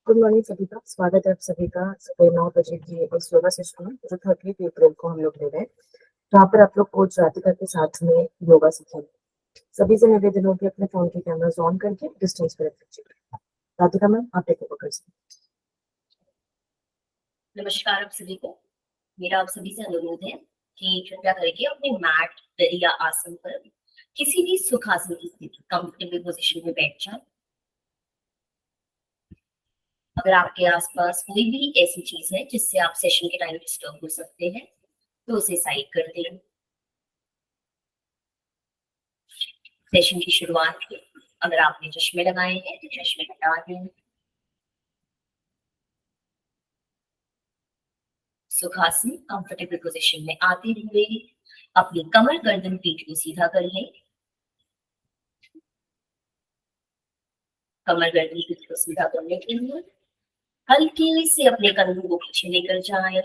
Good morning सभी का। स्वागत है आप सभी का सुबह 9 बजे की इस योगा सेशन में जो 30 अप्रैल को हम लोग ले रहे हैं, जहाँ पर आप लोग कोच राधिका के साथ में योगा सीखेंगे। सभी से निवेदन होगी अपने फोन के कैमरास ऑन करके डिस्टेंस पर रख लीजिए। राधिका मैम, आप टेक ओवर कर सकते हैं। नमस्कार आप सभी को। मेरा आप सभी से अनुरोध है कि कृपया करके अपने मैट पर या आसन पर किसी भी सुखासन की स्थिति कंफर्टेबल पोजीशन में बैठ जाएं। अगर आपके आसपास कोई भी ऐसी चीज है जिससे आप सेशन के टाइम डिस्टर्ब हो सकते हैं तो उसे साइड कर दें। सेशन की शुरुआत में अगर आपने चश्मे लगाए हैं तो चश्मे हटा दें। सुखासन कंफर्टेबल पोजीशन में आते हुए अपनी कमर गर्दन पीठ को सीधा कर लें। कमर गर्दन पीठ को सीधा करने के लिए हल्के से अपने कंधों को पीछे लेकर जाएं।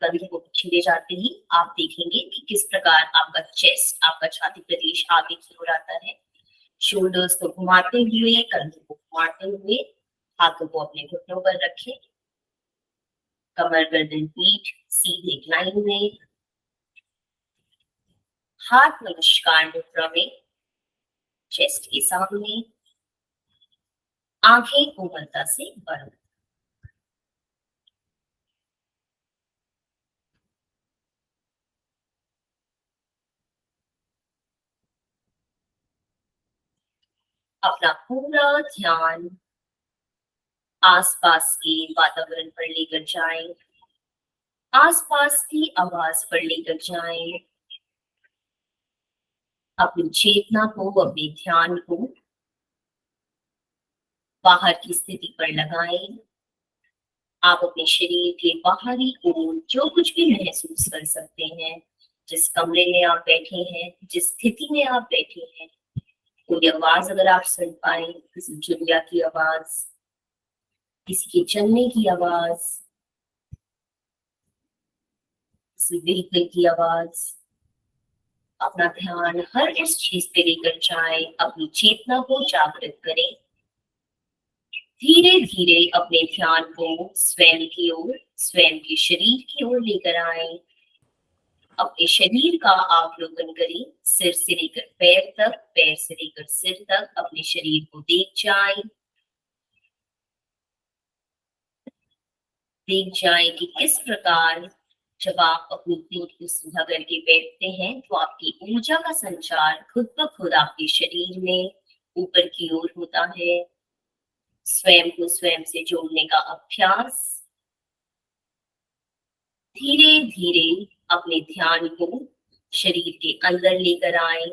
कंधों को पीछे ले जाते ही आप देखेंगे कि किस प्रकार आपका चेस्ट, आपका छाती प्रदेश आगे की ओर आता है। शोल्डर्स को घुमाते हुए, कंधों को घुमाते हुए हाथों को अपने घुटनों पर रखें। कमर गर्दन पीठ सीधे लाइन में, हाथ नमस्कार मुद्रा में, चेस्ट के सामने, आंखें कोमलता से बंद। अपना पूरा ध्यान आसपास के वातावरण पर लेकर जाएं, आसपास की आवाज पर लेकर जाएं। अपनी चेतना को, अपने ध्यान को बाहर की स्थिति पर लगाएं। आप अपने शरीर के बाहरी ओर जो कुछ भी महसूस कर सकते हैं, जिस कमरे में आप बैठे हैं, जिस स्थिति में आप बैठे हैं, कोई आवाज अगर आप सुन पाए, किसी चिड़िया की आवाज, किसी के चलने की आवाज, किसी व्हीकल की आवाज, अपना ध्यान हर उस चीज पे लेकर जाएं। अपनी चेतना को जागृत करें। धीरे धीरे अपने ध्यान को स्वयं की ओर, स्वयं के शरीर की ओर लेकर आएं। अपने शरीर का अवलोकन करें। सिर से लेकर पैर तक, पैर से लेकर सिर तक अपने शरीर को देख जाएं। देख जाएं कि किस प्रकार जब आप अपनी पीठ को सीधा करके बैठते हैं तो आपकी ऊर्जा का संचार खुद ब खुद आपके शरीर में ऊपर की ओर होता है। स्वयं को स्वयं से जोड़ने का अभ्यास। धीरे धीरे अपने ध्यान को शरीर के अंदर लेकर आए।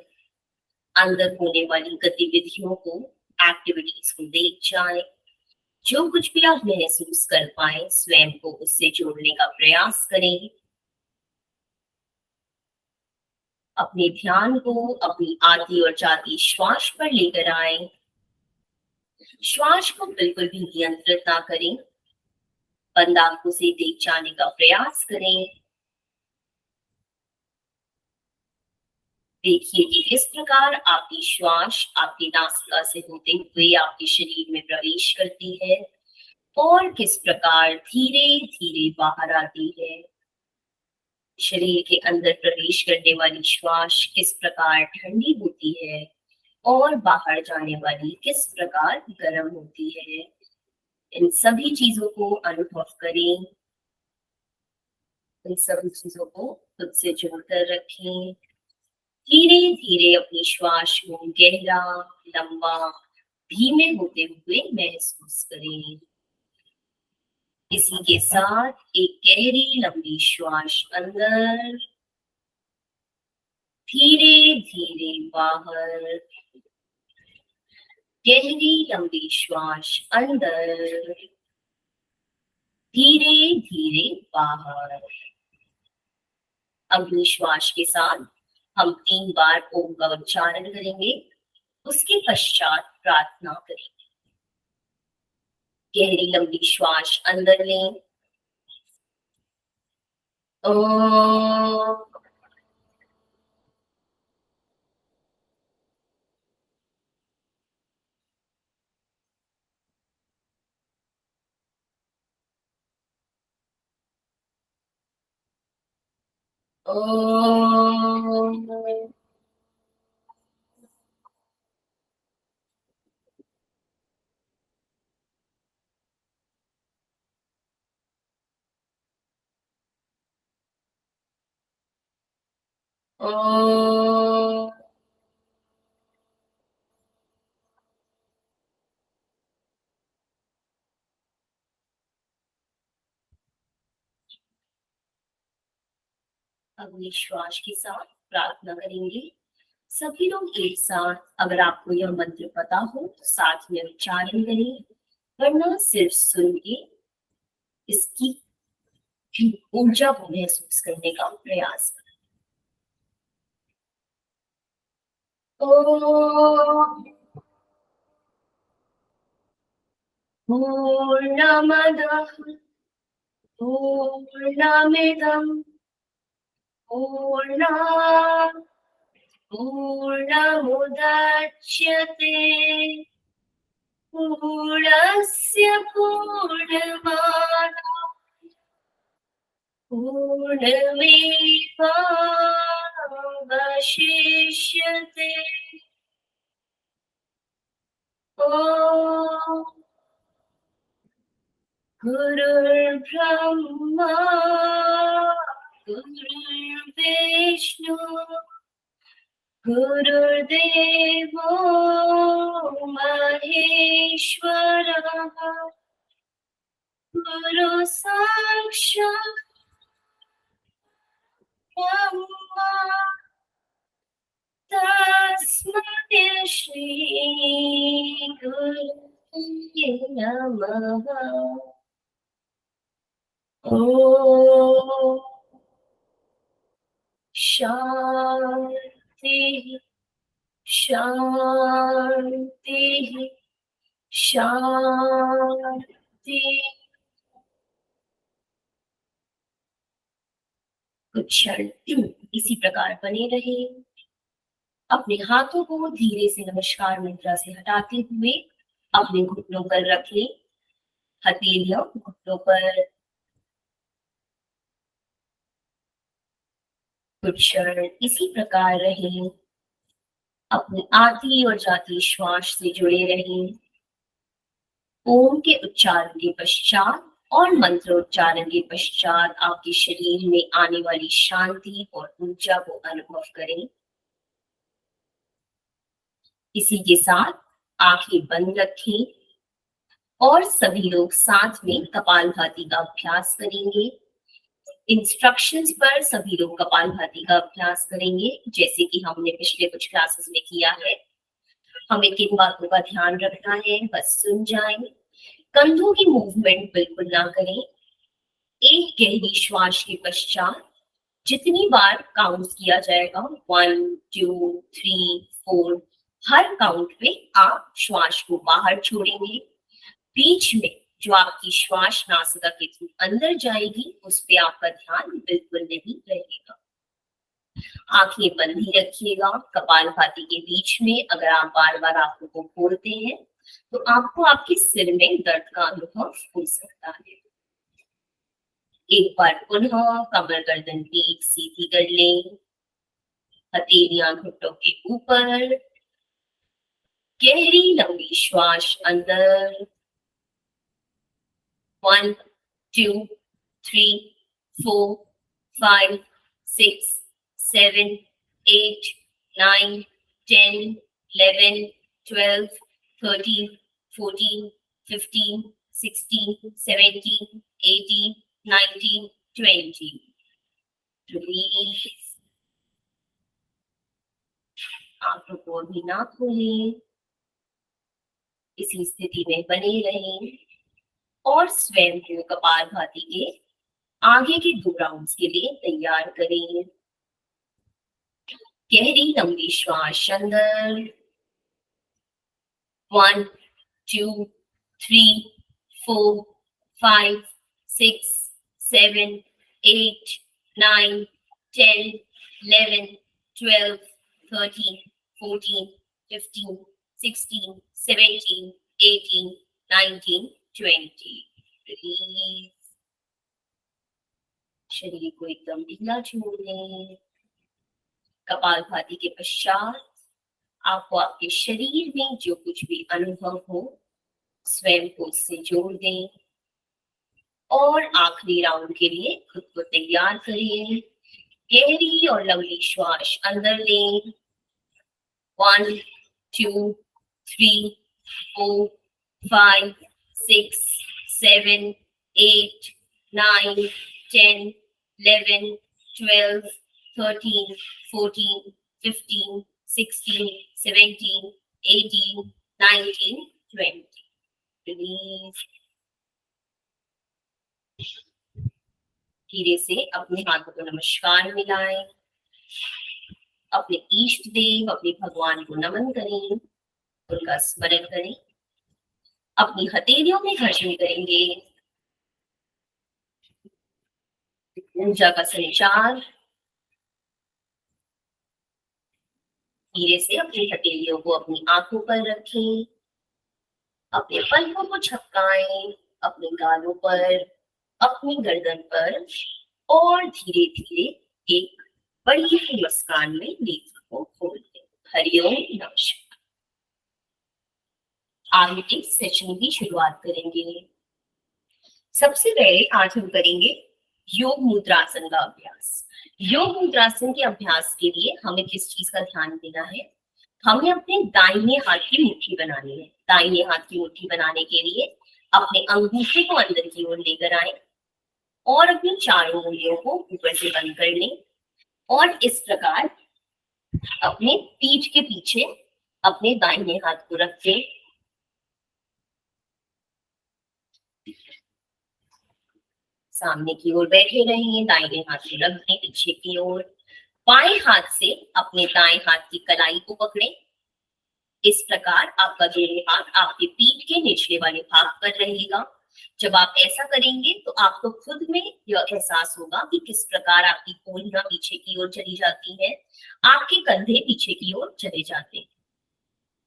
अंदर होने वाली गतिविधियों को, एक्टिविटीज को देख जाए। जो कुछ भी आप महसूस कर पाए स्वयं को उससे जोड़ने का प्रयास करें। अपने ध्यान को अपनी आती और जाती श्वास पर लेकर आए। श्वास को बिल्कुल भी नियंत्रित ना करें। बंद आंखों से देख जाने का प्रयास करें। देखिए कि किस प्रकार आपकी श्वास आपकी नासिका से होते हुए आपके शरीर में प्रवेश करती है और किस प्रकार धीरे धीरे बाहर आती है। शरीर के अंदर प्रवेश करने वाली श्वास किस प्रकार ठंडी होती है और बाहर जाने वाली किस प्रकार गर्म होती है। इन सभी चीजों को अनुभव करें। इन सभी चीजों को खुद से जोड़कर रखें। धीरे धीरे अपनी श्वास को गहरा, लंबा, धीमे होते हुए महसूस करें। इसी के साथ एक गहरी लंबी श्वास अंदर, धीरे धीरे बाहर। गहरी लंबी श्वास अंदर, धीरे धीरे बाहर। अगली श्वास के साथ हम 3 बार ओम का उच्चारण करेंगे। उसके पश्चात प्रार्थना करेंगे। गहरी लंबी श्वास अंदर लें। ओम। ओम ओम अगले श्वास के साथ प्रार्थना करेंगे। सभी लोग एक साथ, अगर आपको यह मंत्र पता हो तो साथ में उच्चारण करें, वरना सिर्फ सुन के इसकी ऊर्जा को महसूस करने का प्रयास करें। ओम पूर्णमदः पूर्णमिदं पूर्णात् पूर्णमुदच्यते पूर्णस्य पूर्णमादाय पूर्णमेवावशिष्यते। ॐ गुरुर्ब्रह्मा गुरुर्विष्णु गुरुर्देवो महेश्वरः गुरु साक्षात् ब्रह्मा तस्मै श्री गुरुवे नमः। ॐ शान्तिः शान्तिः शान्तिः। कुछ क्षण इसी प्रकार बने रहे। अपने हाथों को धीरे से नमस्कार मुद्रा से हटाते हुए अपने घुटनों पर रख लें। हथेलियां घुटनों पर। कुछ क्षण इसी प्रकार रहें। अपनी आती और जाती श्वास से जुड़े रहें। ओम के उच्चारण के पश्चात और मंत्र उच्चारण के पश्चात आपके शरीर में आने वाली शांति और ऊर्जा को अनुभव करें। इसी के साथ आंखें बंद रखें और सभी लोग साथ में कपालभाति का अभ्यास करेंगे। इंस्ट्रक्शंस पर सभी लोग कपालभाति का अभ्यास करेंगे, जैसे कि हमने पिछले कुछ क्लासेस में किया है। हमें किन बातों का ध्यान रखना है, बस सुन जाएं। कंधों की मूवमेंट बिल्कुल ना करें। एक गहरी श्वास के पश्चात जितनी बार काउंट किया जाएगा 1 2 3 4, हर काउंट पे आप श्वास को बाहर छोड़ेंगे। बीच में जो आपकी श्वास नासिका के थ्रू अंदर जाएगी उस पे आपका ध्यान बिल्कुल नहीं रहेगा। आंखें बंद ही रखिएगा। कपालभाति के बीच में अगर आप बार बार आंखों को खोलते हैं तो आपको आपके सिर में दर्द का अनुभव हो सकता है। एक बार पुनः कमर गर्दन पीठ सीधी कर लें। हथेलियां घुटनों के ऊपर। गहरी लंबी श्वास अंदर। 1 2 3 4 5 6 7 8 9 10 11 12 13 14 15 16 17 18 19 20। रिलीज। आंखों को भी ना खोलें। इसी स्थिति में बने रहें और स्वयं को कपालभाति के आगे के 2 राउंड्स के लिए तैयार करें। गहरी लंबी श्वास अंदर। 1 2 3 4 5 6 7 8 9 10 11 12 13 14 15 16 17 18 19 20। Release. शरीर को एकदम ढीला छोड़ दें। कपालभाति के पश्चात आपको आपके शरीर में जो कुछ भी अनुभव हो स्वयं को उससे जोड़ दें और आखिरी राउंड के लिए खुद को तैयार करिए। गहरी और लंबी श्वास अंदर लें। 1 2 3 4 5 6 7 8 9 10 11 12 13 14 15 16 17 18 19 20 रिलीज। धीरे से अपने हाथों को नमस्कार मिलाएं। अपने इष्ट देव अपने भगवान को नमन करें, उनका स्मरण करें। अपनी हथेलियों में घर्षण करेंगे। ऊर्जा का संचार। धीरे से अपनी हथेलियों को अपनी आंखों पर रखें। अपने पलकों को झपकाएं, अपने गालों पर, अपनी गर्दन पर और धीरे धीरे एक बड़ी सी मुस्कान में नेत्र को खोल दें। हरिओम नमस्कार। आगे के सेशन की शुरुआत करेंगे। सबसे पहले आज हम करेंगे योग मुद्रासन का अभ्यास। योग मुद्रासन के अभ्यास के लिए हमें किस चीज का ध्यान देना है? हमें अपने दाहिने हाथ की मुट्ठी बनानी है। दाहिने हाथ की मुट्ठी बनाने के लिए अपने अंगूठे को अंदर की ओर लेकर आए और अपनी चारों उंगलियों को ऊपर से बंद कर लें और इस प्रकार अपने पीठ के पीछे अपने दाहिने हाथ को रख दें। सामने की ओर बैठे रहें, दाहिने हाथ को रख दें पीछे की ओर। बाएं हाथ से अपने दाएं हाथ की कलाई को पकड़ें। इस प्रकार आपका दोनों हाथ आपके पीठ के निचले वाले भाग पर रहेगा। जब आप ऐसा करेंगे तो आपको खुद में यह एहसास होगा कि किस प्रकार आपकी कोहनियां पीछे की ओर चली जाती है, आपके कंधे पीछे की ओर चले जाते हैं।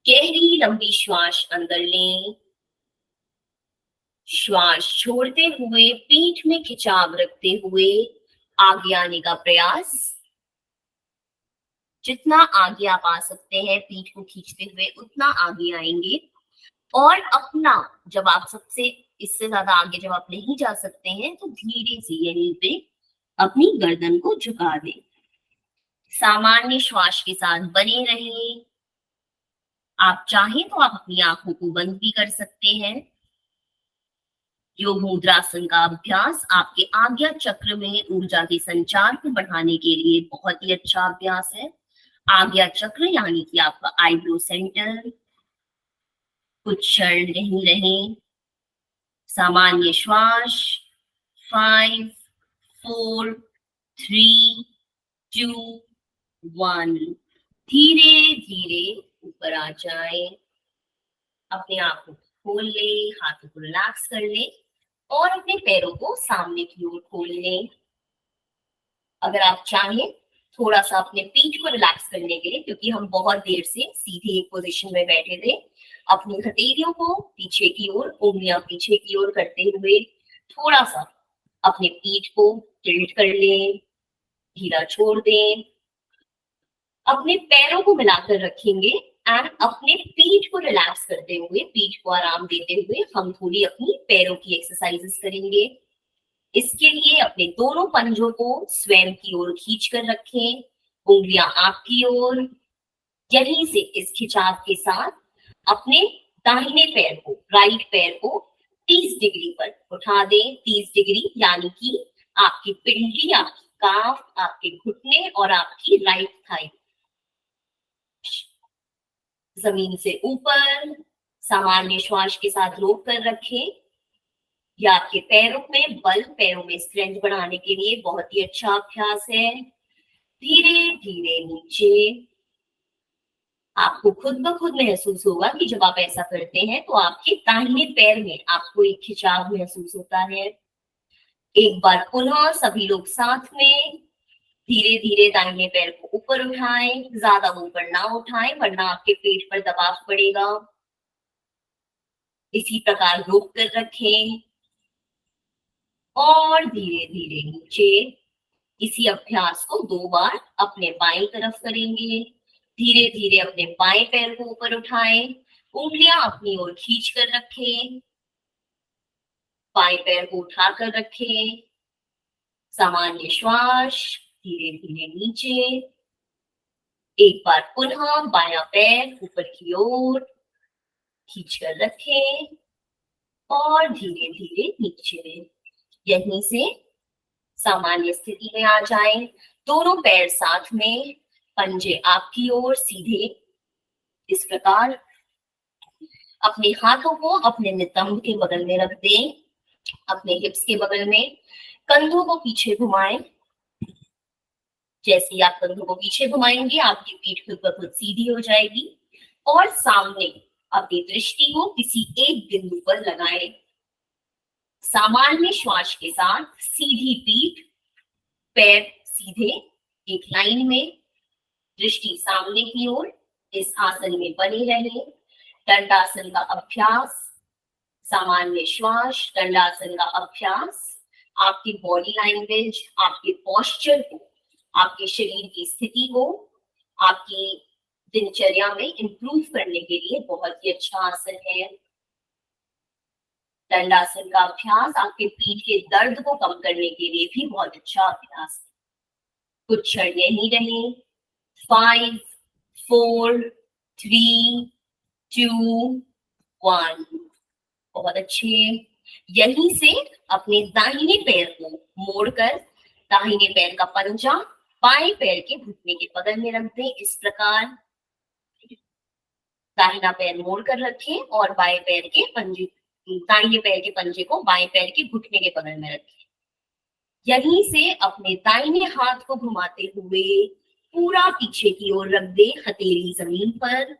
गहरी लंबी श्वास अंदर लें। श्वास छोड़ते हुए पीठ में खिंचाव रखते हुए आगे आने का प्रयास। जितना आगे आप आ सकते हैं पीठ को खींचते हुए उतना आगे आएंगे और अपना जब आप सबसे इससे ज्यादा आगे जब आप नहीं जा सकते हैं तो धीरे से यहीं पे अपनी गर्दन को झुका दें। सामान्य श्वास के साथ बने रहें। आप चाहें तो आप अपनी आंखों को बंद भी कर सकते हैं। योग मुद्रासन का अभ्यास आपके आज्ञा चक्र में ऊर्जा के संचार को बढ़ाने के लिए बहुत ही अच्छा अभ्यास है। आज्ञा चक्र यानी कि आपका आईब्रो सेंटर। कुछ क्षण नहीं रहें। सामान्य श्वास। 5 4 3 2 1। धीरे धीरे ऊपर आ जाए। अपने आप को खोल ले, हाथों को रिलैक्स कर ले और अपने पैरों को सामने की ओर खोल लें। अगर आप चाहें थोड़ा सा अपने पीठ को रिलैक्स करने के लिए, क्योंकि हम बहुत देर से सीधे एक पोजीशन में बैठे थे, अपनी हथेलियों को पीछे की ओर, उंगलियां पीछे की ओर करते हुए थोड़ा सा अपने पीठ को टिल्ट कर लें, ढीला छोड़ दें। अपने पैरों को मिलाकर रखेंगे एंड अपने पीठ को रिलैक्स करते हुए, पीठ को आराम देते हुए हम थोड़ी अपनी पैरों की एक्सरसाइजेस करेंगे। इसके लिए अपने दोनों पंजों को स्वयं की ओर खींच कर रखें, उंगलियां आपकी ओर। यहीं से इस खिंचाव के साथ अपने दाहिने पैर को, राइट पैर को 30 डिग्री पर उठा दें। 30 डिग्री यानी कि आपकी पिंडली, आपकी काफ, आपके घुटने और आपकी राइट थाई जमीन से ऊपर सामान्य श्वास के साथ रोक कर रखें। यह आपके पैरों में बल, पैरों में स्ट्रेंथ बढ़ाने के लिए बहुत ही अच्छा अभ्यास है। धीरे धीरे नीचे। आपको खुद ब खुद महसूस होगा कि जब आप ऐसा करते हैं तो आपके दाहिने पैर में आपको एक खिंचाव महसूस होता है। एक बार पुनः सभी लोग साथ में धीरे धीरे दाहिने पैर को ऊपर उठाएं, ज्यादा ऊपर ना उठाएं वरना आपके पेट पर दबाव पड़ेगा। इसी प्रकार रोक कर रखें। और धीरे धीरे नीचे। इसी अभ्यास को 2 बार अपने बाईं तरफ करेंगे। धीरे धीरे अपने बाएं पैर को ऊपर उठाएं, उंगलियां अपनी ओर खींच कर रखें, बाएं पैर को उठाकर रखें। सामान्य श्वास, धीरे धीरे नीचे। एक बार पुनः बायां पैर ऊपर की ओर खींच कर रखें और धीरे धीरे नीचे। यहीं से सामान्य स्थिति में आ जाएं। दोनों पैर साथ में, पंजे आपकी ओर सीधे। इस प्रकार अपने हाथों को अपने नितंब के बगल में रख दें, अपने हिप्स के बगल में। कंधों को पीछे घुमाएं। जैसे ही आप कंधों को पीछे घुमाएंगे, आपकी पीठ खुद ब खुद सीधी हो जाएगी और सामने अपनी दृष्टि को किसी एक बिंदु पर लगाएं। सामान्य श्वास के साथ सीधी पीठ, पैर सीधे, एक लाइन में, दृष्टि सामने की ओर। इस आसन में बने रहें। दंडासन का अभ्यास, सामान्य श्वास, दंडासन का अभ्यास आपकी बॉडी लैंग्वेज, आपके पोस्चर को, आपके शरीर की स्थिति को, आपकी दिनचर्या में इंप्रूव करने के लिए बहुत ही अच्छा आसन है। दंडासन का अभ्यास आपके पीठ के दर्द को कम करने के लिए भी बहुत अच्छा अभ्यास है। कुछ क्षण यहीं रहें। 5, 4, 3, 2, 1। बहुत अच्छे। यहीं से अपने दाहिने पैर को मोड़कर दाहिने पैर का पंजा बाएं पैर के घुटने के बगल में रख दें। इस प्रकार दाहिना पैर मोड़कर रखें और बाएं पैर के पंजे, दाहिने पैर के पंजे को बाएं पैर के घुटने के बगल में रखें। यहीं से अपने दाहिने हाथ को घुमाते हुए पूरा पीछे की ओर रख दें, हथेली जमीन पर।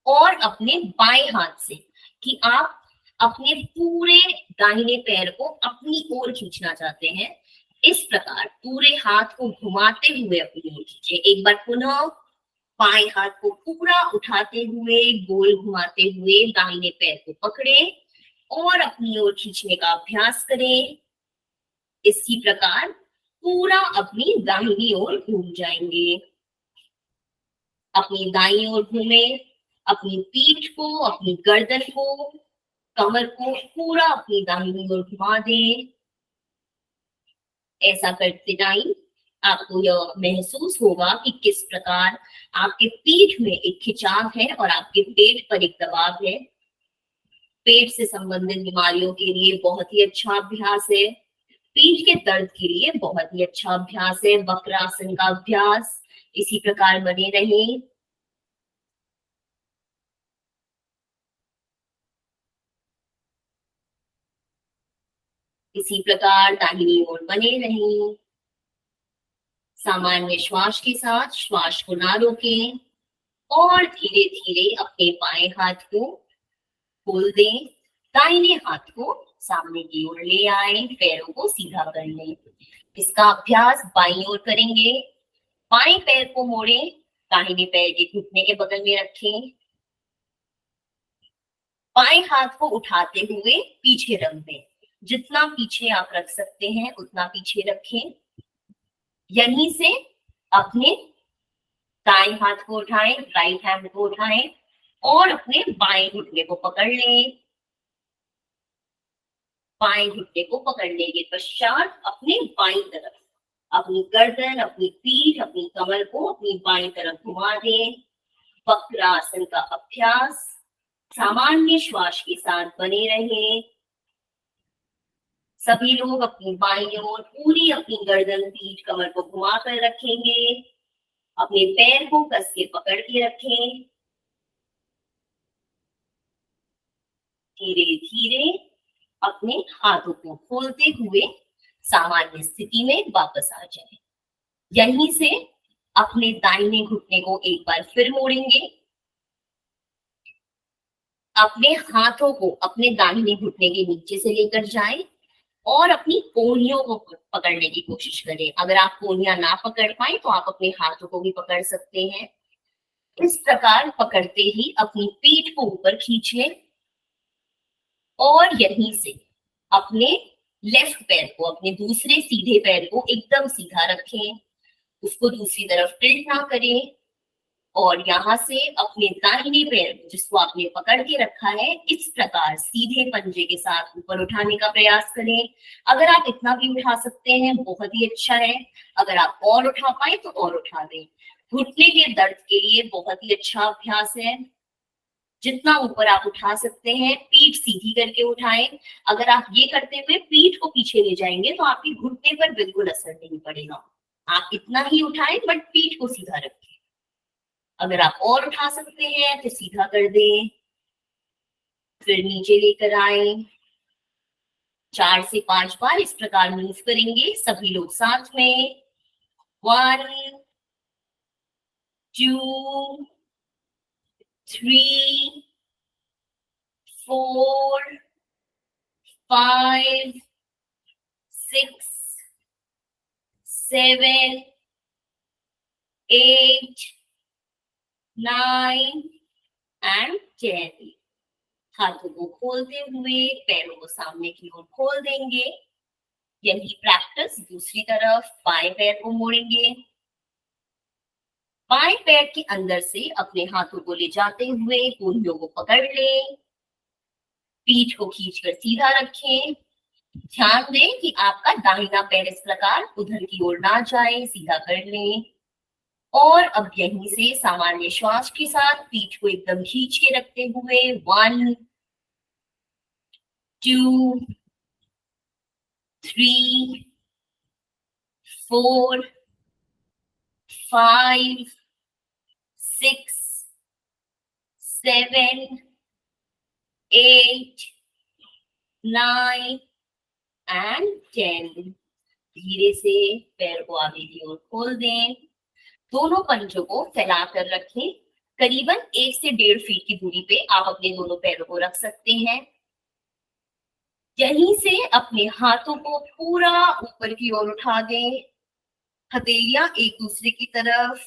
और अपने बाएं हाथ से कि आप अपने पूरे दाहिने पैर को अपनी ओर खींचना चाहते हैं, इस प्रकार पूरे हाथ को घुमाते हुए अपनी ओर खींचे। एक बार पुनः बाएं हाथ को पूरा उठाते हुए, गोल घुमाते हुए दाहिने पैर को पकड़े और अपनी ओर खींचने का अभ्यास करें। इसी प्रकार पूरा अपनी दाहिनी ओर घूम जाएंगे। अपनी दाईं ओर घूमे, अपनी पीठ को, अपनी गर्दन को, कमर को पूरा अपनी दाहिनी ओर घुमा दें। ऐसा करते टाइम आपको यह महसूस होगा कि किस प्रकार आपके पीठ में एक खिंचाव है और आपके पेट पर एक दबाव है। पेट से संबंधित बीमारियों के लिए बहुत ही अच्छा अभ्यास है। पीठ के दर्द के लिए बहुत ही अच्छा अभ्यास है वक्रासन का अभ्यास। इसी प्रकार बने रहें। इसी प्रकार दाहिनी ओर बने रहें। सामान्य श्वास के साथ श्वास को ना रोकें और धीरे धीरे अपने बाएं हाथ को खोल दें। दाहिने हाथ को सामने की ओर ले आए, पैरों को सीधा कर लें। इसका अभ्यास बाईं ओर करेंगे। बाएं पैर को मोड़ें, दाहिने पैर के घुटने के बगल में रखें। बाएं हाथ को उठाते हुए पीछे रख दें। जितना पीछे आप रख सकते हैं उतना पीछे रखें। यहीं से अपने दाएं हाथ को उठाएं, राइट हैंड को उठाएं और अपने बाएं घुटने को पकड़ लें। बाएं घुटने को पकड़ने के पश्चात अपने बाईं तरफ अपनी गर्दन, अपनी पीठ, अपनी कमर को अपनी बाईं तरफ घुमा दें। वक्रासन का अभ्यास सामान्य श्वास के साथ बने रहें। सभी लोग अपनी बाईं ओर पूरी अपनी गर्दन, पीठ, कमर को घुमा कर रखेंगे। अपने पैर को कस के पकड़ के रखें। धीरे धीरे अपने हाथों को खोलते हुए सामान्य स्थिति में वापस आ जाए। यहीं से अपने दाहिने घुटने को एक बार फिर मोड़ेंगे। अपने हाथों को अपने दाहिने घुटने के नीचे से लेकर जाएं और अपनी कोहनियों को पकड़ने की कोशिश करें। अगर आप कोहनियां ना पकड़ पाए तो आप अपने हाथों को भी पकड़ सकते हैं। इस प्रकार पकड़ते ही अपनी पीठ को ऊपर खींचे। और यहीं से अपने लेफ्ट पैर को, अपने दूसरे सीधे पैर को एकदम सीधा रखें, उसको दूसरी तरफ टिल्ट ना करें, और यहाँ से अपने दाहिने पैर को, जिसको आपने पकड़ के रखा है, इस प्रकार सीधे पंजे के साथ ऊपर उठाने का प्रयास करें। अगर आप इतना भी उठा सकते हैं बहुत ही अच्छा है, अगर आप और उठा पाए तो और उठा दें। घुटने के दर्द के लिए बहुत ही अच्छा अभ्यास है। जितना ऊपर आप उठा सकते हैं, पीठ सीधी करके उठाएं। अगर आप ये करते हुए पीठ को पीछे ले जाएंगे तो आपके घुटने पर बिल्कुल असर नहीं पड़ेगा। आप इतना ही उठाएं बट पीठ को सीधा रखें। अगर आप और उठा सकते हैं तो सीधा कर दें, फिर नीचे लेकर आए। 4 से 5 बार इस प्रकार मूव करेंगे सभी लोग साथ में। 1 2 3 4 5 6 7 8 9 एंड 10। हाथों को खोलते हुए पैरों को सामने की ओर खोल देंगे। यही प्रैक्टिस दूसरी तरफ, बाएं पैर को मोड़ेंगे। बाएं पैर के अंदर से अपने हाथों को ले जाते हुए कूल्हियों को पकड़ लें, पीठ को खींचकर सीधा रखें। ध्यान दें कि आपका दाहिना पैर इस प्रकार उधर की ओर ना जाए, सीधा कर लें। और अब यहीं से सामान्य श्वास के साथ पीठ को एकदम खींच के रखते हुए 1 2 3 4 5 6 7 8 9 एंड 10। धीरे से पैर को आगे की ओर खोल दें। दोनों पंजों को फैलाकर रखें। करीबन 1 से 1.5 फीट की दूरी पे आप अपने दोनों पैरों को रख सकते हैं। यहीं से अपने हाथों को पूरा ऊपर की ओर उठा दें, हथेलियां एक दूसरे की तरफ,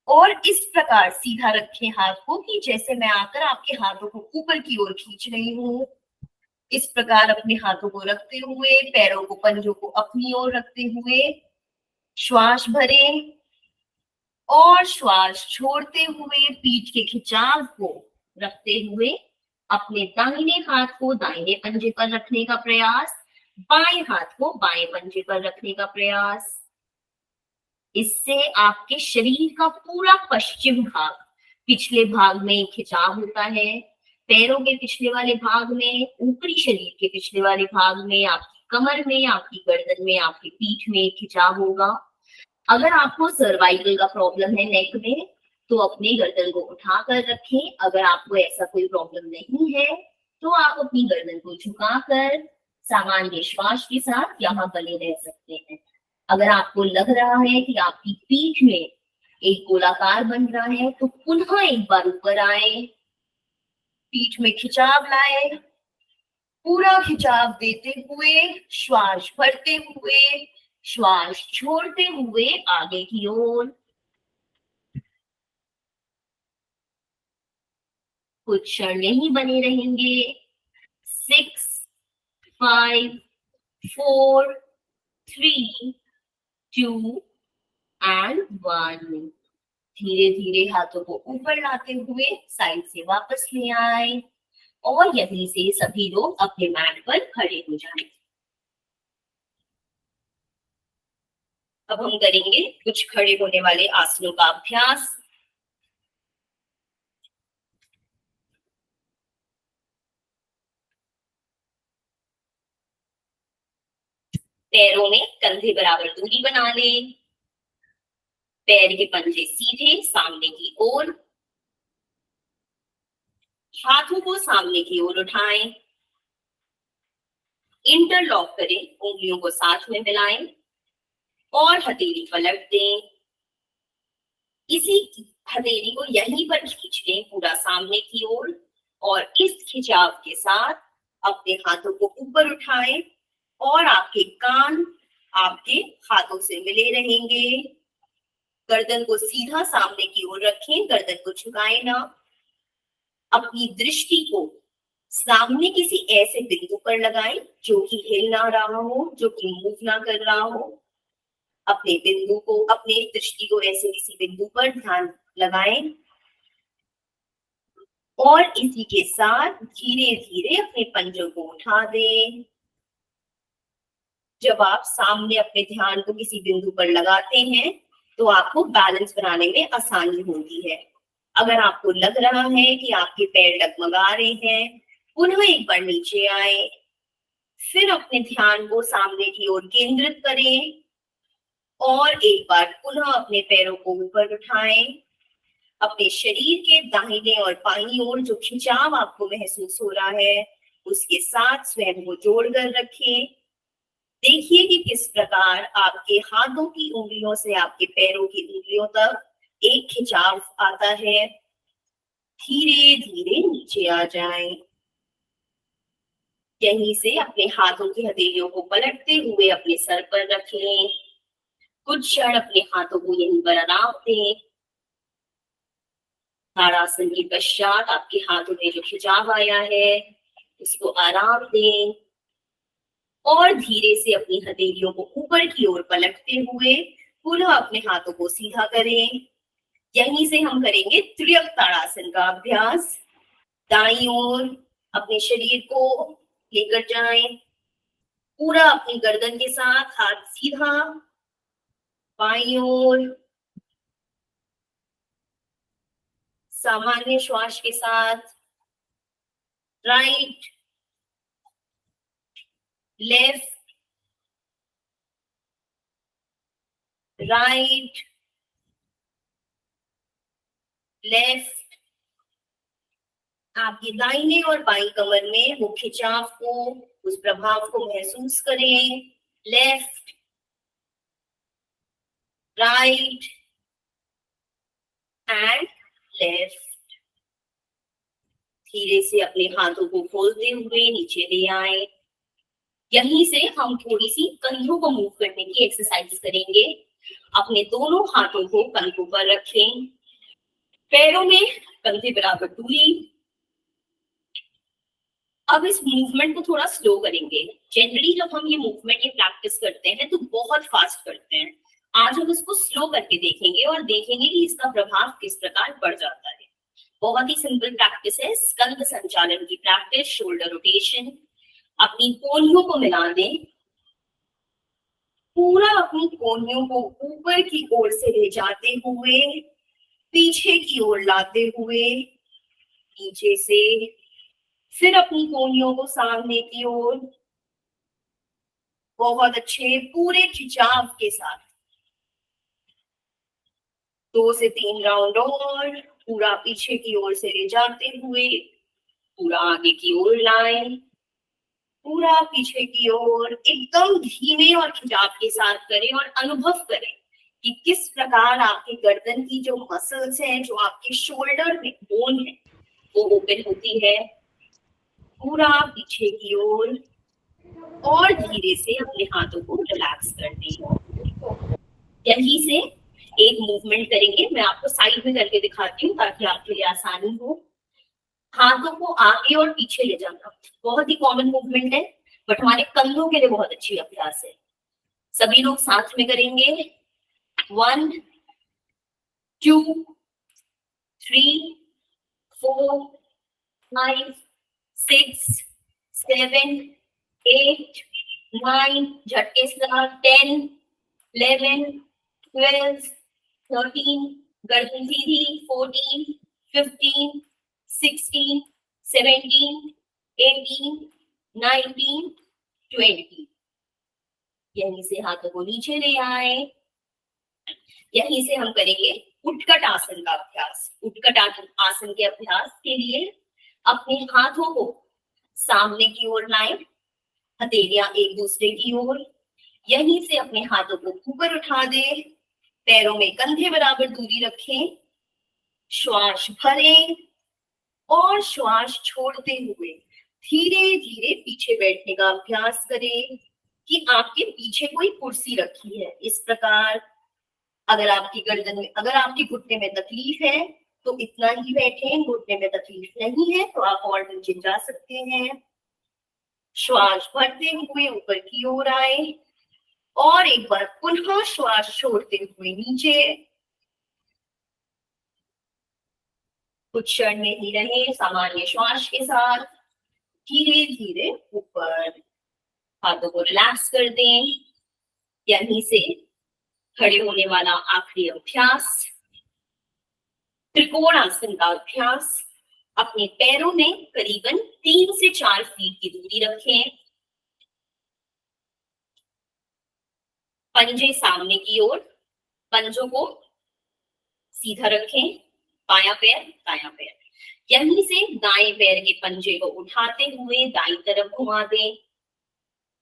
और इस प्रकार सीधा रखें हाथ को कि जैसे मैं आकर आपके हाथों को ऊपर की ओर खींच रही हूँ। इस प्रकार अपने हाथों को रखते हुए, पैरों को, पंजों को अपनी ओर रखते हुए श्वास भरें, और श्वास छोड़ते हुए पीठ के खिंचाव को रखते हुए अपने दाहिने हाथ को दाहिने पंजे पर रखने का प्रयास, बाएं हाथ को बाएं पंजे पर रखने का प्रयास। इससे आपके शरीर का पूरा पश्चिम भाग, पिछले भाग में खिंचाव होता है, पैरों के पिछले वाले भाग में, ऊपरी शरीर के पिछले वाले भाग में, आपकी कमर में, आपकी गर्दन में, आपकी पीठ में खिंचाव होगा। अगर आपको सर्वाइकल का प्रॉब्लम है नेक में, तो अपनी गर्दन को उठा कर रखें। अगर आपको ऐसा कोई प्रॉब्लम नहीं है तो आप अपनी गर्दन को झुकाकर सामान्य श्वास के साथ यहाँ बने रह सकते हैं। अगर आपको लग रहा है कि आपकी पीठ में एक गोलाकार बन रहा है तो पुनः एक बार ऊपर आए, पीठ में खिंचाव लाए, पूरा खिंचाव देते हुए, श्वास भरते हुए, श्वास छोड़ते हुए आगे की ओर। कुछ क्षण यहीं बने रहेंगे। 6 5 4 3 2 एंड 1। धीरे धीरे हाथों को ऊपर लाते हुए साइड से वापस ले आए, और यहीं से सभी लोग अपने मैट पर खड़े हो जाएं। अब हम करेंगे कुछ खड़े होने वाले आसनों का अभ्यास। पैरों में कंधे बराबर दूरी बना लें, पैर के पंजे सीधे सामने की ओर, हाथों को सामने की ओर उठाएं, इंटरलॉक करें, उंगलियों को साथ में मिलाएं और हथेली पलट दें। इसी हथेली को यहीं पर खींच लें पूरा सामने की ओर, और इस खिंचाव के साथ अपने हाथों को ऊपर उठाएं और आपके कान आपके हाथों से मिले रहेंगे। गर्दन को सीधा सामने की ओर रखें, गर्दन को झुकाएं ना। अपनी दृष्टि को सामने किसी ऐसे बिंदु पर लगाएं जो कि हिल ना रहा हो, जो कि मूव ना कर रहा हो। अपने बिंदु को, अपने दृष्टि को ऐसे किसी बिंदु पर ध्यान लगाएं और इसी के साथ धीरे धीरे अपने पंजों को उठा दें। जब आप सामने अपने ध्यान को किसी बिंदु पर लगाते हैं तो आपको बैलेंस बनाने में आसानी होती है। अगर आपको लग रहा है कि आपके पैर डगमगा रहे हैं, पुनः एक बार नीचे आए, फिर अपने ध्यान को सामने की ओर केंद्रित करें और एक बार पुनः अपने पैरों को ऊपर उठाएं। अपने शरीर के दाहिने और बाईं ओर जो खिंचाव आपको महसूस हो रहा है, उसके साथ स्वयं को जोड़कर रखें। देखिए कि किस प्रकार आपके हाथों की उंगलियों से आपके पैरों की उंगलियों तक एक खिंचाव आता है। धीरे धीरे नीचे आ जाएं। यहीं से अपने हाथों की हथेलियों को पलटते हुए अपने सर पर रख लें। कुछ क्षण अपने हाथों को यहीं पर आराम दें। ताड़ासन के पश्चात आपके हाथों में जो खिंचाव आया है उसको आराम दें और धीरे से अपनी हथेलियों को ऊपर की ओर पलटते हुए पुनः अपने हाथों को सीधा करें। यहीं से हम करेंगे त्रियक ताड़ासन का अभ्यास। दाईं ओर अपने शरीर को लेकर जाएं, पूरा अपनी गर्दन के साथ हाथ सीधा। बाईं ओर सामान्य श्वास के साथ राइट, लेफ्ट, राइट, लेफ्ट। आपके दाहिने और बाईं कमर में वो खिंचाव को, उस प्रभाव को महसूस करें। Left, right and left. धीरे से अपने हाथों को खोलते हुए नीचे ले आए। यहीं से हम थोड़ी सी कंधों को मूव करने की एक्सरसाइज करेंगे। अपने दोनों हाथों को कंधों पर रखें, पैरों में कंधे बराबर दूरी। अब इस मूवमेंट को थोड़ा स्लो करेंगे। जनरली जब हम ये मूवमेंट, ये प्रैक्टिस करते हैं तो बहुत फास्ट करते हैं। आज हम इसको स्लो करके देखेंगे और देखेंगे कि इसका प्रभाव किस प्रकार बढ़ जाता है। बहुत ही सिंपल प्रैक्टिस है, स्कंद संचालन की प्रैक्टिस, शोल्डर रोटेशन। अपनी कोहनियों को मिला दें, पूरा अपनी कोहनियों को ऊपर की ओर से ले जाते हुए पीछे की ओर लाते हुए नीचे से, फिर अपनी कोहनियों को सामने की ओर, बहुत अच्छे पूरे खिंचाव के साथ। 2 से 3 राउंड और पूरा पीछे की ओर से ले जाते हुए पूरा आगे की ओर लाएं, पूरा पीछे की ओर। एकदम धीमे और खिंचाव के साथ करें और अनुभव करें कि किस प्रकार आपके गर्दन की जो मसल्स हैं, जो आपके शोल्डर में बोन है, वो ओपन होती है। पूरा पीछे की ओर और धीरे से अपने हाथों को रिलैक्स कर दें। यहीं से एक मूवमेंट करेंगे, मैं आपको साइड में करके दिखाती हूँ ताकि आपके लिए आसानी हो। हाथों को आगे और पीछे ले जाना बहुत ही कॉमन मूवमेंट है, बट हमारे कंधों के लिए बहुत अच्छी अभ्यास है। सभी लोग साथ में करेंगे। 1 2 3 4 5 6 7 8 9, झटके से 10 11 12 13, गर्दन सीधी, 14 15 16 17 18 19 20। यहीं से हाथों को नीचे ले आए। यहीं से हम करेंगे उत्कट आसन का अभ्यास। उत्कट आसन के अभ्यास के लिए अपने हाथों को सामने की ओर लाएं, हथेलियां एक दूसरे की ओर। यहीं से अपने हाथों को ऊपर उठा दें, पैरों में कंधे बराबर दूरी रखें। श्वास भरें और श्वास छोड़ते हुए धीरे धीरे पीछे बैठने का अभ्यास करें कि आपके पीछे कोई कुर्सी रखी है। इस प्रकार अगर आपकी गर्दन में, अगर आपके घुटने में तकलीफ है तो इतना ही बैठे, घुटने में तकलीफ नहीं है तो आप और नीचे जा सकते हैं। श्वास भरते हुए ऊपर की ओर आए और एक बार पुनः श्वास छोड़ते हुए नीचे। कुछ क्षण में ही रहे सामान्य श्वास के साथ, धीरे धीरे ऊपर। हाथों को रिलैक्स कर दें। यहीं से खड़े होने वाला आखिरी अभ्यास, त्रिकोणासन का अभ्यास। अपने पैरों में करीबन 3 से 4 फीट की दूरी रखें। पंजे सामने की ओर, पंजों को सीधा रखें। बायां पैर, दायां पैर। यहीं से दाएं पैर के पंजे को उठाते हुए दाईं तरफ घुमा दें।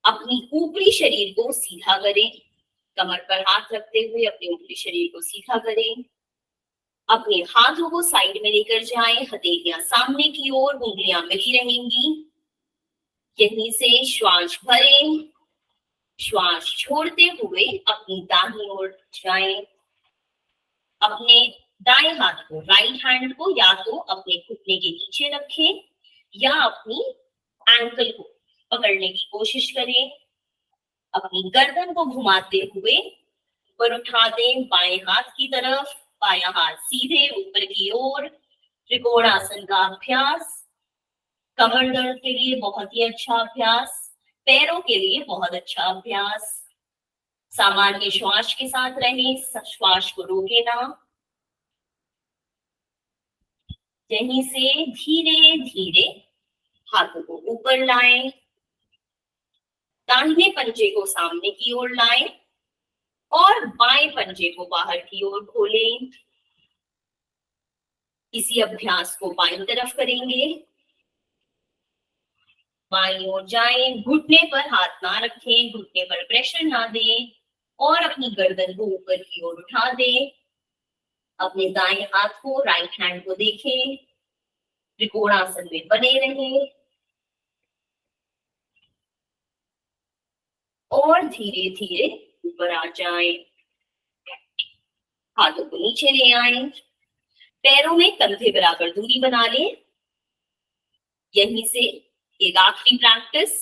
अपनी ऊपरी शरीर को सीधा करें। कमर पर हाथ रखते हुए अपने ऊपरी शरीर को सीधा करें। अपने हाथों को साइड में लेकर जाएं, हथेलियां सामने की ओर, उंगलियां मिली रहेंगी। यहीं से श्वास भरें, श्वास छोड़ते हुए अपनी दाहिनी ओर जाएं। अपने दाएं हाथ को, राइट हैंड को या तो अपने घुटने के नीचे रखें या अपनी एंकल को पकड़ने की कोशिश करें। अपनी गर्दन को घुमाते हुए ऊपर उठा दें बाएं हाथ की तरफ। बायां हाथ सीधे ऊपर की ओर। त्रिकोणासन का अभ्यास कमर दर्द के लिए बहुत ही अच्छा अभ्यास, पैरों के लिए बहुत अच्छा अभ्यास। सामान्य श्वास के साथ रहें, श्वास को रोके ना। यहीं से धीरे धीरे हाथों को ऊपर लाएं, दाहिने पंजे को सामने की ओर लाएं और बाएं पंजे को बाहर की ओर खोलें। इसी अभ्यास को बाईं तरफ करेंगे। बाईं ओर जाएं, घुटने पर हाथ ना रखें, घुटने पर प्रेशर ना दें और अपनी गर्दन को ऊपर की ओर उठा दें। अपने दाएं हाथ को, राइट हैंड को देखें, त्रिकोणासन में बने रहें और धीरे धीरे ऊपर आ जाएं। हाथों को नीचे ले आए, पैरों में कंधे बराबर दूरी बना लें। यहीं से एक आखिरी प्रैक्टिस,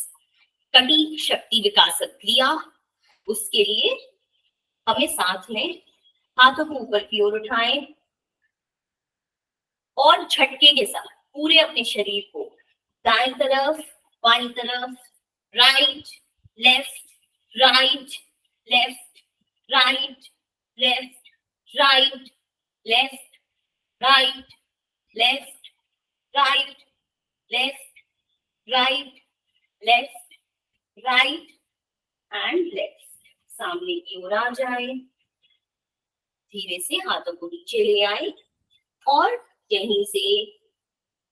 कटी शक्ति विकासक क्रिया। उसके लिए हमें साथ में हाथों को ऊपर की ओर उठाएं और झटके के साथ पूरे अपने शरीर को दाएं तरफ, बाईं तरफ, right, left, right, left, right, left, right, left, right, left, right, left, right, left, right and left. सामने की ओर आ जाए, धीरे से हाथों को नीचे ले आए और यहीं से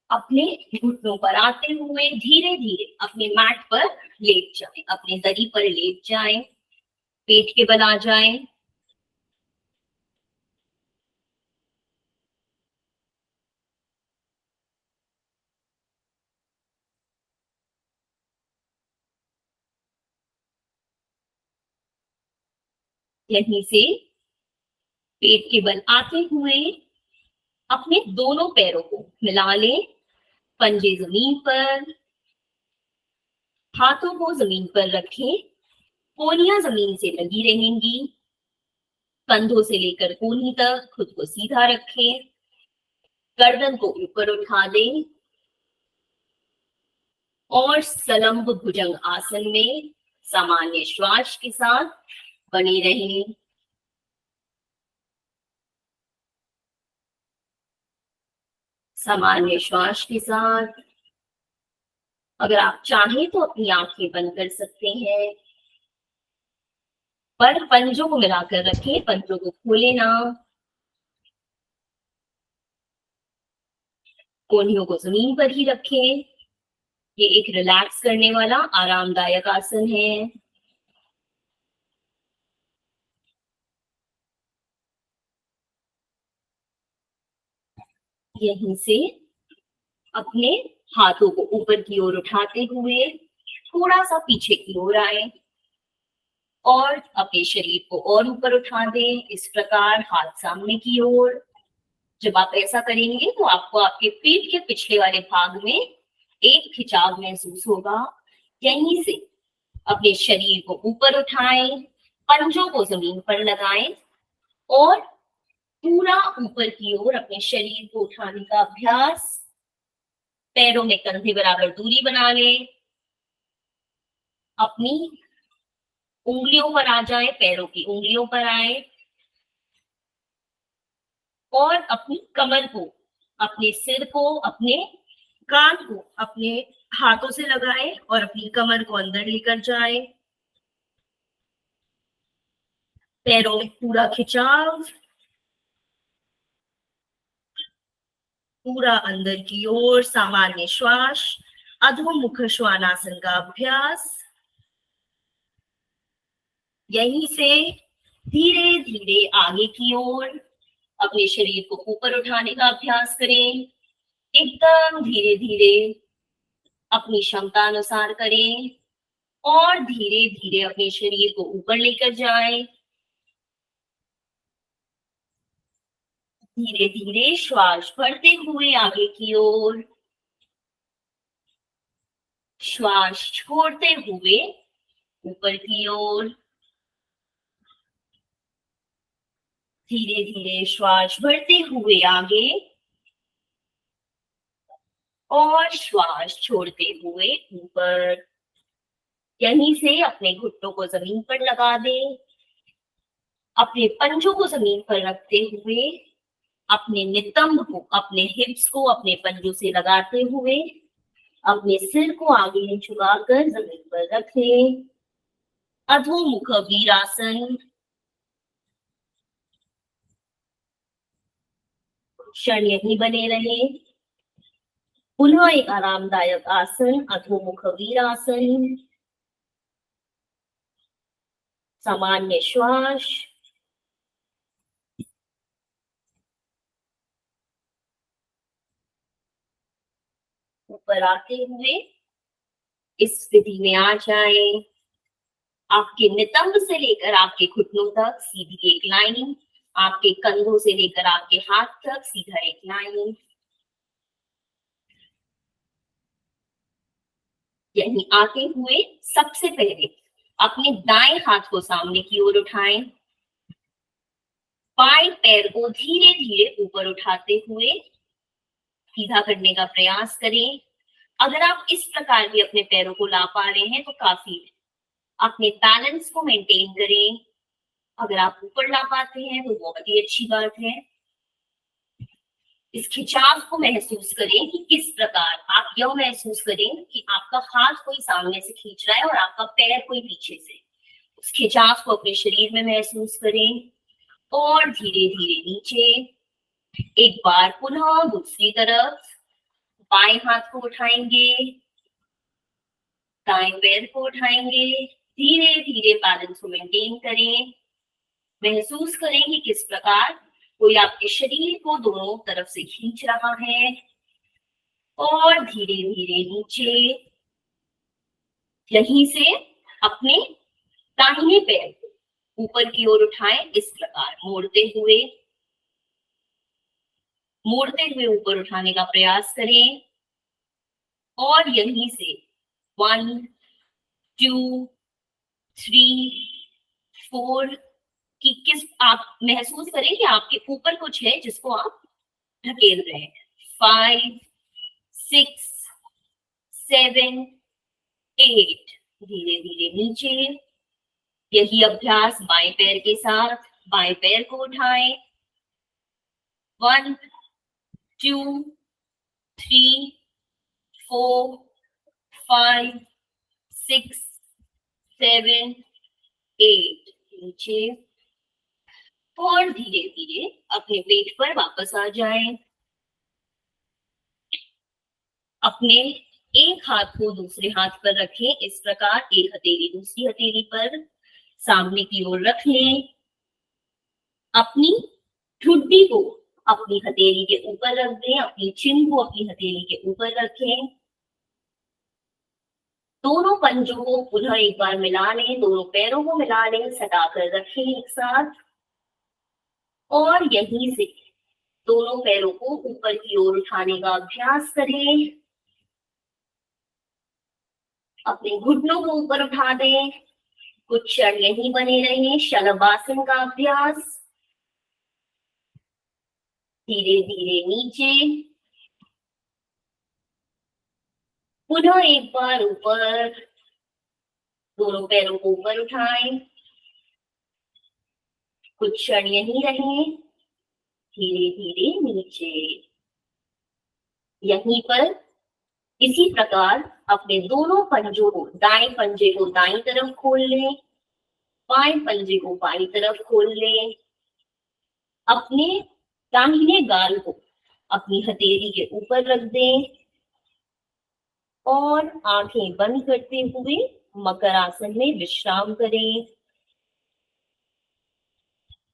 अपने घुटनों पर आते हुए धीरे धीरे अपने मैट पर लेट जाएं, अपने दरी पर लेट जाएं, पेट के बल आ जाएं। यहीं से पेट के बल आते हुए अपने दोनों पैरों को मिला लें, पंजे जमीन पर, हाथों को जमीन पर रखें, कोहनियां जमीन से लगी रहेंगी। कंधों से लेकर कोहनी तक खुद को सीधा रखें, गर्दन को ऊपर उठा दें और सलंब भुजंग आसन में सामान्य श्वास के साथ बने रहें। सामान्य श्वास के साथ अगर आप चाहें तो अपनी आंखें बंद कर सकते हैं, पर पंजों को मिलाकर रखें, पंजों को खोले ना। कोहनियों को जमीन पर ही रखें। ये एक रिलैक्स करने वाला आरामदायक आसन है। यहीं से अपने हाथों को ऊपर की ओर उठाते हुए थोड़ा सा पीछे की ओर आए और अपने शरीर को और ऊपर उठा दें। इस प्रकार हाथ सामने की ओर, जब आप ऐसा करेंगे तो आपको आपके पीठ के पिछले वाले भाग में एक खिंचाव महसूस होगा। यहीं से अपने शरीर को ऊपर उठाएं, पंजों को जमीन पर लगाएं और पूरा ऊपर की ओर अपने शरीर को उठाने का अभ्यास। पैरों में कंधे बराबर दूरी बना लें, अपनी उंगलियों पर आ जाए, पैरों की उंगलियों पर आए और अपनी कमर को, अपने सिर को, अपने कान को अपने हाथों से लगाए और अपनी कमर को अंदर लेकर जाए। पैरों में पूरा खिंचाव, पूरा अंदर की ओर सामान्य श्वास, अधोमुख श्वानासन का अभ्यास। यहीं से धीरे धीरे आगे की ओर अपने शरीर को ऊपर उठाने का अभ्यास करें। एकदम धीरे धीरे अपनी क्षमता अनुसार करें और धीरे धीरे अपने शरीर को ऊपर लेकर जाएं। धीरे धीरे श्वास भरते हुए आगे की ओर, श्वास छोड़ते हुए ऊपर की ओर। धीरे धीरे श्वास भरते हुए आगे और श्वास छोड़ते हुए ऊपर। यहीं से अपने घुटनों को जमीन पर लगा दें, अपने पंजों को जमीन पर रखते हुए अपने नितंब को, अपने हिप्स को अपने पंजों से लगाते हुए अपने सिर को आगे झुकाकर जमीन पर रखें। अधोमुख वीरासन। क्षण यहीं बने रहे। पुनः एक आरामदायक आसन, अधोमुख वीरासन। सामान्य श्वास। ऊपर आते हुए इस स्थिति में आ जाए। आपके नितंब से लेकर आपके घुटनों तक सीधी एक लाइन, आपके कंधों से लेकर आपके हाथ तक सीधा एक लाइन। यहीं आते हुए सबसे पहले अपने दाएं हाथ को सामने की ओर उठाएं, बाएं पैर को धीरे धीरे ऊपर उठाते हुए सीधा करने का प्रयास करें। अगर आप इस प्रकार भी अपने पैरों को ला पा रहे हैं तो काफी है। अपने बैलेंस को मेंटेन करें। अगर आप ऊपर ला पाते हैं तो बहुत ही अच्छी बात है। इस खिंचाव को महसूस करें कि किस प्रकार आप यह महसूस करें कि आपका हाथ कोई सामने से खींच रहा है और आपका पैर कोई पीछे से। उस खिंचाव को अपने शरीर में महसूस करें और धीरे धीरे नीचे। एक बार पुनः दूसरी तरफ बाएं हाथ को उठाएंगे, दाएं पैर को उठाएंगे, धीरे धीरे बैलेंस को मेंटेन करें। महसूस करें कि किस प्रकार कोई आपके शरीर को दोनों तरफ से खींच रहा है और धीरे धीरे नीचे। यहीं से अपने दाहिने पैर को ऊपर की ओर उठाएं, इस प्रकार मोड़ते हुए ऊपर उठाने का प्रयास करें और यहीं से 1 2 3 4 कि किस आप महसूस करें कि आपके ऊपर कुछ है जिसको आप धकेल रहे हैं। 5 6 7 8 धीरे धीरे नीचे। यही अभ्यास बाएं पैर के साथ, बाएं पैर को उठाएं। 1 2 3 4 5 6 7 8 नीचे और धीरे धीरे अपने पेट पर वापस आ जाएं। अपने एक हाथ को दूसरे हाथ पर रखें, इस प्रकार एक हथेली दूसरी हथेली पर सामने की ओर रख लें। अपनी ठुड्डी को अपनी हथेली के ऊपर रख दें, अपनी चिन को अपनी हथेली के ऊपर रखें। दोनों पंजों को पुनः एक बार मिला लें, दोनों पैरों को मिला लें, सटाकर रखें एक साथ और यहीं से दोनों पैरों को ऊपर की ओर उठाने का अभ्यास करें। अपने घुटनों को ऊपर उठा दें। कुछ क्षण यहीं बने रहें। शलभासन का अभ्यास। धीरे धीरे नीचे, पुनः एक बार ऊपर। दोनों पैरों को ऊपर उठाएं। कुछ क्षण यहीं रहें। धीरे धीरे नीचे। यहीं पर इसी प्रकार अपने दोनों पंजों को, दाएं पंजे को दाईं तरफ खोल लें, बाएं पंजे को बाईं तरफ खोल लें। अपने दाहिने गाल को अपनी हथेली के ऊपर रख दें और आंखें बंद करते हुए मकर आसन में विश्राम करें।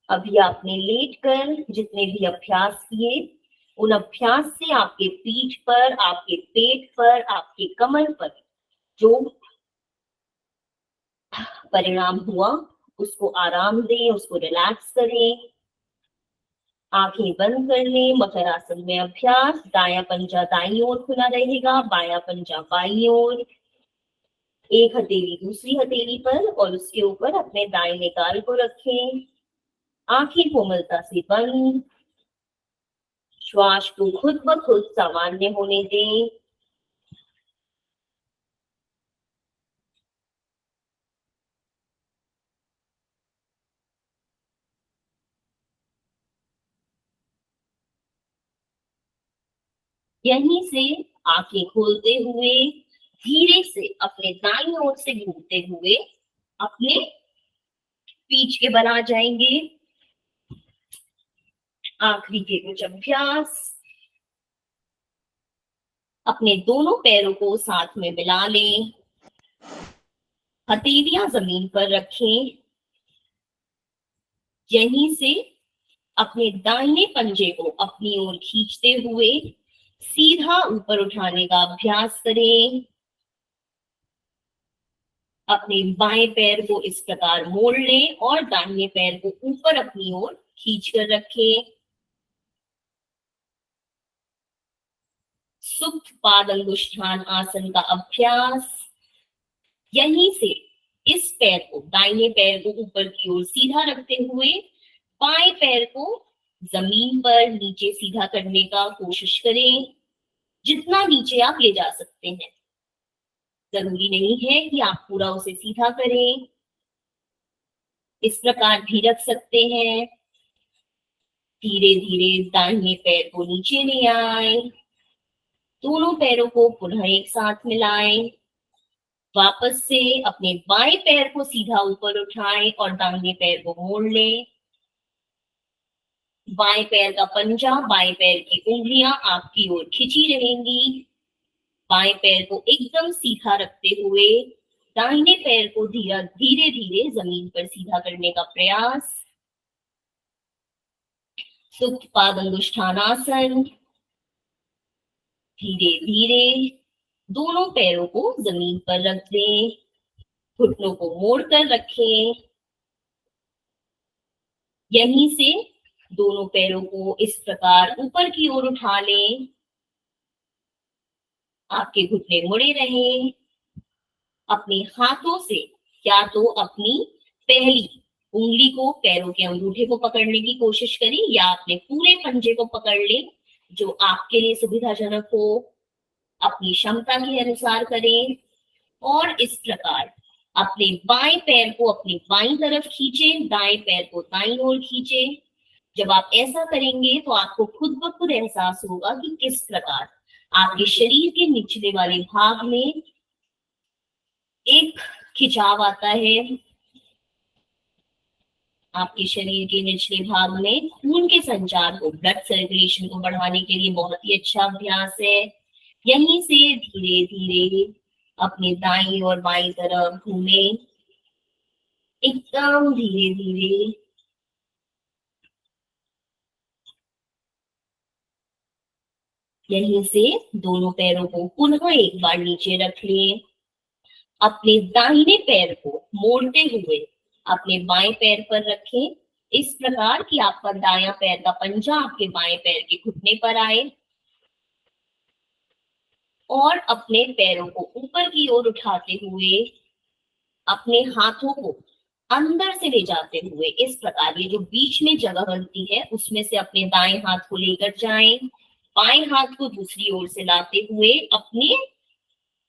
अभी आपने लेटकर जितने भी अभ्यास किए, उन अभ्यास से आपके पीठ पर, आपके पेट पर, आपके कमर पर जो परिणाम हुआ उसको आराम दें, उसको रिलैक्स करें। आंखें बंद कर लें। मकर आसन में अभ्यास। दायां पंजा दाईं ओर खुला रहेगा, बायां पंजा बाईं ओर। एक हथेली दूसरी हथेली पर और उसके ऊपर अपने दाहिने गाल को रखें। आंखें कोमलता से बंद। श्वास को खुद ब खुद सामान्य होने दें। यहीं से आंखें खोलते हुए धीरे से अपने दाईं ओर से घूमते हुए अपने पीठ के बल आ जाएंगे। आखिरी के कुछ अभ्यास। अपने दोनों पैरों को साथ में मिला लें। हथेलियां जमीन पर रखें। यहीं से अपने दाहिने पंजे को अपनी ओर खींचते हुए सीधा ऊपर उठाने का अभ्यास करें। अपने बाएं पैर को इस प्रकार मोड़ लें और दाहिने पैर को ऊपर अपनी ओर खींच कर रखें। सुप्त पाद अंगुष्ठान आसन का अभ्यास। यहीं से इस पैर को, दाहिने पैर को ऊपर की ओर सीधा रखते हुए बाएं पैर को जमीन पर नीचे सीधा करने का कोशिश करें। जितना नीचे आप ले जा सकते हैं। जरूरी नहीं है कि आप पूरा उसे सीधा करें। इस प्रकार भी रख सकते हैं। धीरे धीरे दाहिने पैर को नीचे ले आए। दोनों पैरों को पुनः एक साथ मिलाएं। वापस से अपने बाएं पैर को सीधा ऊपर उठाएं और दाहिने पैर को मोड़ लें। बाएं पैर का पंजा, बाएं पैर की उंगलियां आपकी ओर खिंची रहेंगी। बाएं पैर को एकदम सीधा रखते हुए दाहिने पैर को धीरे धीरे जमीन पर सीधा करने का प्रयास। सुप्त पाद अंगुष्ठानासन। धीरे धीरे दोनों पैरों को जमीन पर रख दें। घुटनों को मोड़कर रखें। यहीं से दोनों पैरों को इस प्रकार ऊपर की ओर उठा लें। आपके घुटने मुड़े रहें। अपने हाथों से या तो अपनी पहली उंगली को, पैरों के अंगूठे को पकड़ने की कोशिश करें या अपने पूरे पंजे को पकड़ लें, जो आपके लिए सुविधाजनक हो। अपनी क्षमता के अनुसार करें और इस प्रकार अपने बाएं पैर को अपनी बाईं तरफ खींचे, दाएं पैर को दाईं ओर खींचे। जब आप ऐसा करेंगे तो आपको खुद ब खुद एहसास होगा कि किस प्रकार आपके शरीर के निचले वाले भाग में एक खिंचाव आता है। आपके शरीर के निचले भाग में खून के संचार को, ब्लड सर्कुलेशन को बढ़ाने के लिए बहुत ही अच्छा अभ्यास है। यहीं से धीरे धीरे अपने दाईं और बाईं तरफ घूमे। एकदम धीरे धीरे। यहीं से दोनों पैरों को पुनः एक बार नीचे रख लें। अपने दाहिने पैर को मोड़ते हुए अपने बाएं पैर पर रखें इस प्रकार कि आपका दायां पैर का पंजा आपके बाएं पैर के घुटने पर आए और अपने पैरों को ऊपर की ओर उठाते हुए अपने हाथों को अंदर से ले जाते हुए इस प्रकार ये जो बीच में जगह बनती है उसमें से अपने दाएं हाथ को लेकर जाएं, बाएं हाथ को दूसरी ओर से लाते हुए अपने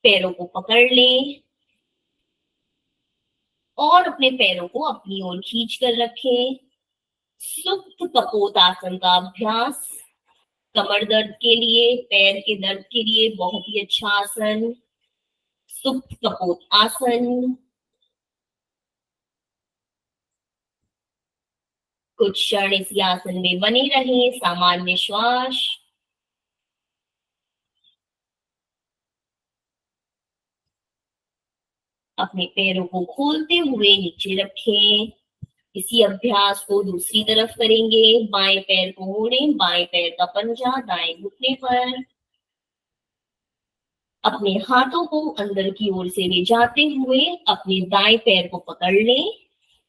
पैरों को पकड़ लें और अपने पैरों को अपनी ओर खींच कर रखें। सुप्त कपोतासन का अभ्यास कमर दर्द के लिए, पैर के दर्द के लिए बहुत ही अच्छा आसन, सुप्त कपोत आसन। कुछ क्षण इस आसन में बने रहें, सामान्य श्वास। अपने पैरों को खोलते हुए नीचे रखें। इसी अभ्यास को दूसरी तरफ करेंगे। बाएं पैर को मोड़ें, बाएं पैर का पंजा दाएं घुटने पर, अपने हाथों को अंदर की ओर से ले जाते हुए अपने दाएं पैर को पकड़ लें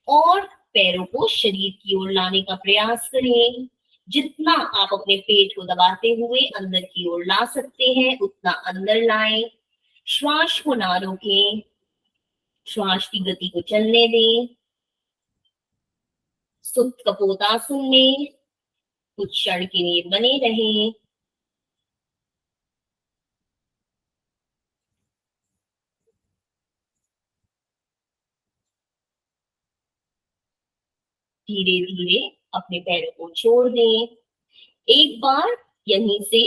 और पैरों को शरीर की ओर लाने का प्रयास करें। जितना आप अपने पेट को दबाते हुए अंदर की ओर ला सकते हैं उतना अंदर लाएं। श्वास को ना रोकें, श्वास की गति को चलने दें। सुप्त कपोतासन में कुछ क्षण के लिए बने रहें। धीरे धीरे अपने पैरों को छोड़ दें। एक बार यहीं से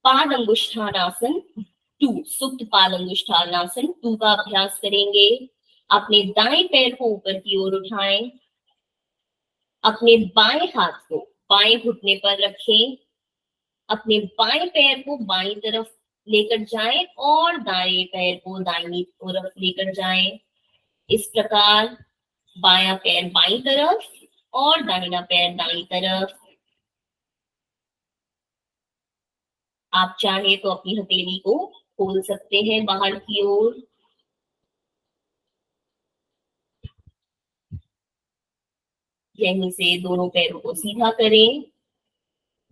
पाद अंगुष्ठान आसन 2, सुप्त पाद अंगुष्ठान आसन 2 का अभ्यास करेंगे। अपने दाएं पैर को ऊपर की ओर उठाएं, अपने बाएं हाथ को बाएं घुटने पर रखें, अपने बाएं पैर को बाईं तरफ लेकर जाएं और दाएं पैर को दाहिनी तरफ लेकर जाएं। इस प्रकार बायां पैर बाईं तरफ और दाहिना पैर दाईं तरफ। आप चाहे तो अपनी हथेली को खोल सकते हैं बाहर की ओर। यहीं से दोनों पैरों को सीधा करें,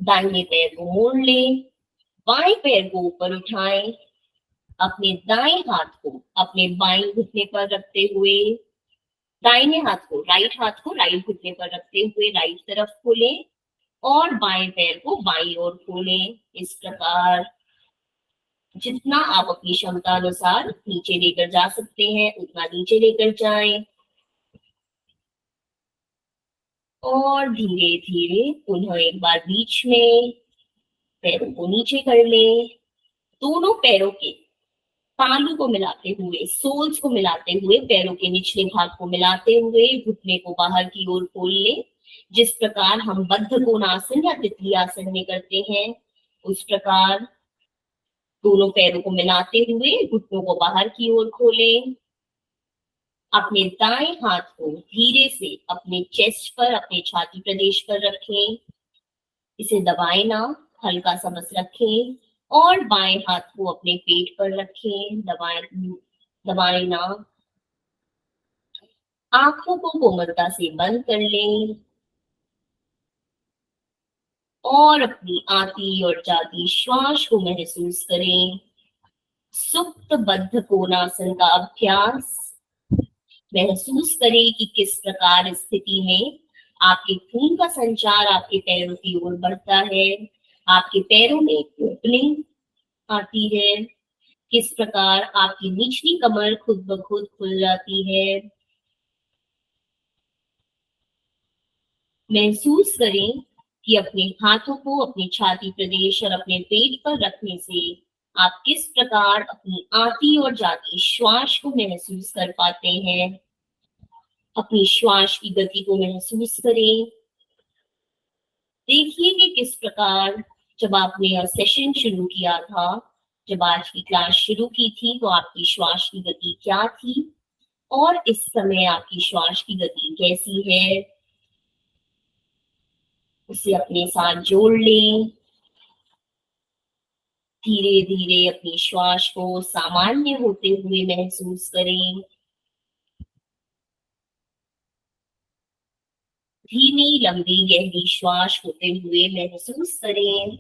दाहिने पैर को मोड़ लें, बाएं पैर को ऊपर उठाएं, अपने दाएं हाथ को अपने बाएं घुटने पर रखते हुए दाहिने हाथ को राइट घुटने पर रखते हुए राइट तरफ खोलें और बाएं पैर को बाईं ओर खोलें। इस प्रकार जितना आप अपनी क्षमता अनुसार नीचे लेकर जा सकते हैं उतना नीचे लेकर जाएं और धीरे धीरे पुनः एक बार बीच में पैरों को नीचे कर लें। दोनों पैरों के तालू को मिलाते हुए, सोल्स को मिलाते हुए, पैरों के निचले भाग को मिलाते हुए घुटने को बाहर की ओर खोल लें। जिस प्रकार हम बद्ध कोणासन या तितली आसन में करते हैं उस प्रकार दोनों पैरों को मिलाते हुए घुटनों को बाहर की ओर खोलें। अपने दाएं हाथ को धीरे से अपने चेस्ट पर, अपने छाती प्रदेश पर रखें। इसे दबाएं ना, हल्का सा बस रखें और बाएं हाथ को अपने पेट पर रखें। दबाएं ना। आंखों को कोमलता से बंद कर लें और अपनी आती और जाती श्वास को महसूस करें। सुप्त बद्ध कोणासन का अभ्यास महसूस करें कि किस प्रकार स्थिति में आपके खून का संचार आपके पैरों की ओर बढ़ता है, आपके पैरों में एक ओपनिंग आती है, किस प्रकार आपकी निचली कमर खुद ब खुद खुल जाती है। महसूस करें कि अपने हाथों को अपनी छाती प्रदेश और अपने पेट पर रखने से आप किस प्रकार अपनी आती और जाती श्वास को महसूस कर पाते हैं। अपनी श्वास की गति को महसूस करें। देखिए कि किस प्रकार जब आपने यह सेशन शुरू किया था, जब आज की क्लास शुरू की थी तो आपकी श्वास की गति क्या थी और इस समय आपकी श्वास की गति कैसी है, उसे अपने साथ जोड़ लें। धीरे धीरे अपनी श्वास को सामान्य होते हुए महसूस करें। धीमी लंबी गहरी श्वास होते हुए महसूस करें।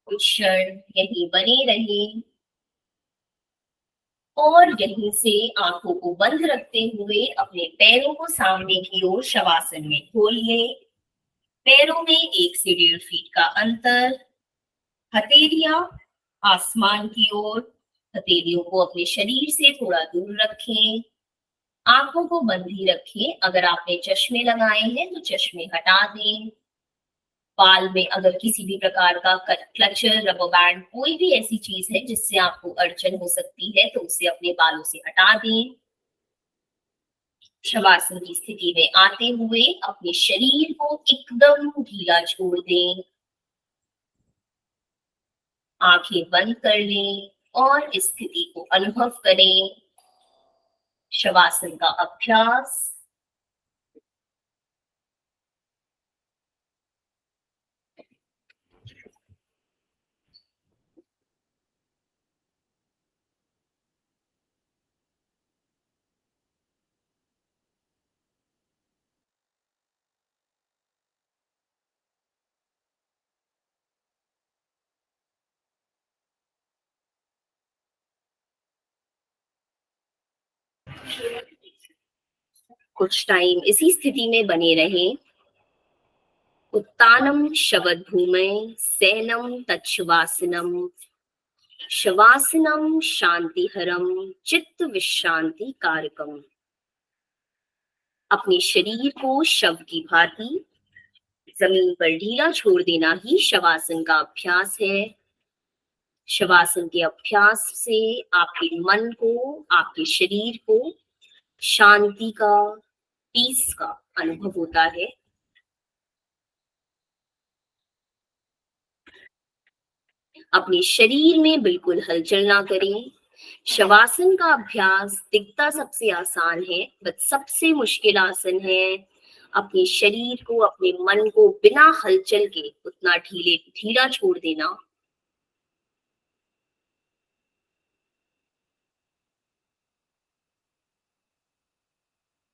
कुछ क्षण यहीं बने रहें और यहीं से आंखों को बंद रखते हुए अपने पैरों को सामने की ओर शवासन में खोल लें। पैरों में 1 से 1.5 फीट का अंतर। हथेलियां आसमान की ओर। हथेलियों को अपने शरीर से थोड़ा दूर रखें। आंखों को बंद ही रखें। अगर आपने चश्मे लगाए हैं तो चश्मे हटा दें। बाल में अगर किसी भी प्रकार का क्लचर, रबर बैंड, कोई भी ऐसी चीज है जिससे आपको अड़चन हो सकती है तो उसे अपने बालों से हटा दें। शवासन की स्थिति में आते हुए अपने शरीर को एकदम ढीला छोड़ दें। आंखें बंद कर लें और इस स्थिति को अनुभव करें। शवासन का अभ्यास। कुछ टाइम इसी स्थिति में बने रहें। उत्तानम शवद्भूमय सैनम तच्छवासनम शवासनम शांतिहरम चित्त विश्रांति कारकम। अपने शरीर को शव की भांति जमीन पर ढीला छोड़ देना ही शवासन का अभ्यास है। शवासन के अभ्यास से आपके मन को, आपके शरीर को शांति का, पीस का अनुभव होता है। अपने शरीर में बिल्कुल हलचल ना करें। शवासन का अभ्यास दिखता सबसे आसान है, बट सबसे मुश्किल आसन है। अपने शरीर को, अपने मन को बिना हलचल के उतना ढीला छोड़ देना।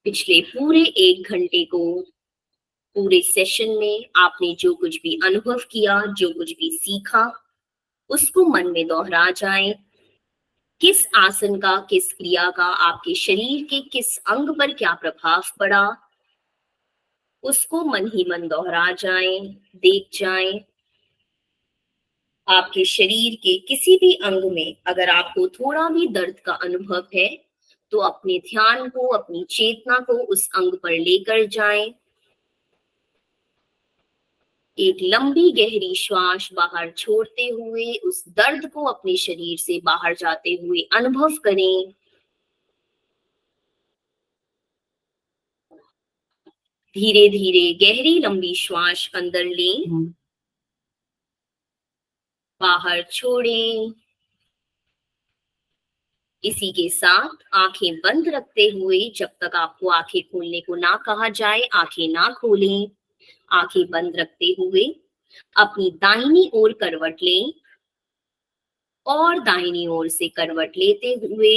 पिछले पूरे 1 घंटे को, पूरे सेशन में आपने जो कुछ भी अनुभव किया, जो कुछ भी सीखा, उसको मन में दोहरा जाएं। किस आसन का, किस क्रिया का आपके शरीर के किस अंग पर क्या प्रभाव पड़ा, उसको मन ही मन दोहरा जाएं, देख जाएं। आपके शरीर के किसी भी अंग में अगर आपको थोड़ा भी दर्द का अनुभव है तो अपने ध्यान को, अपनी चेतना को उस अंग पर लेकर जाएं। एक लंबी गहरी श्वास बाहर छोड़ते हुए उस दर्द को अपने शरीर से बाहर जाते हुए अनुभव करें। धीरे धीरे गहरी लंबी श्वास अंदर लें, बाहर छोड़ें। इसी के साथ आंखें बंद रखते हुए, जब तक आपको आंखें खोलने को ना कहा जाए, आंखें ना खोलें। आंखें बंद रखते हुए अपनी दाहिनी ओर करवट लें और दाहिनी ओर से करवट लेते हुए